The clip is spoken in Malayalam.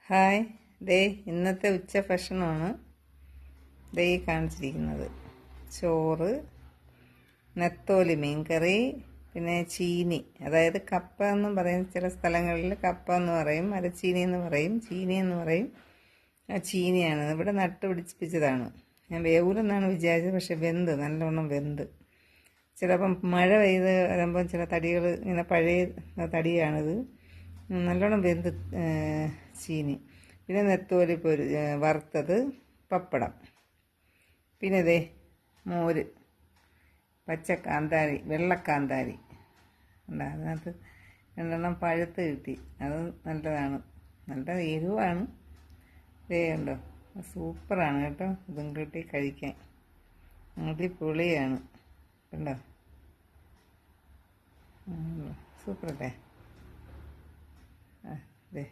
ഹായ്, ദേ ഇന്നത്തെ ഉച്ച ഭക്ഷണമാണ് ദേ കാണിച്ചിരിക്കുന്നത്. ചോറ്, നെത്തോലി മീൻ കറി, പിന്നെ ചീനി, അതായത് കപ്പ എന്നും പറയും. ചില സ്ഥലങ്ങളിൽ കപ്പ എന്ന് പറയും, മരച്ചീനി എന്ന് പറയും, ചീനി എന്ന് പറയും. ആ ചീനിയാണ് ഇവിടെ നട്ട് പിടിപ്പിച്ചതാണ്. ഞാൻ വേവൂലെന്നാണ് വിചാരിച്ചത്, പക്ഷെ നല്ലോണം വെന്ത്. ചിലപ്പം മഴ പെയ്ത് വരുമ്പം ചില തടികൾ ഇങ്ങനെ പഴയ തടിയാണിത്. നല്ലോണം വെന്ത് ചീനി. പിന്നെ നെത്തോലി വറുത്തത്, പപ്പടം, പിന്നെ ഇതേ മോര്, പച്ചക്കാന്താരി, വെള്ളക്കാന്താരി ഉണ്ട്. അതിനകത്ത് 2 പഴുത്ത് കിട്ടി. അത് നല്ലതാണ്, നല്ല എരിവാണ്. ഇതേ ഉണ്ടോ, സൂപ്പറാണ് കേട്ടോ. ഇതും കിട്ടി കഴിക്കാൻ അടിപൊളിയാണ്. കണ്ടോ, സൂപ്പറല്ലേ. അതെ.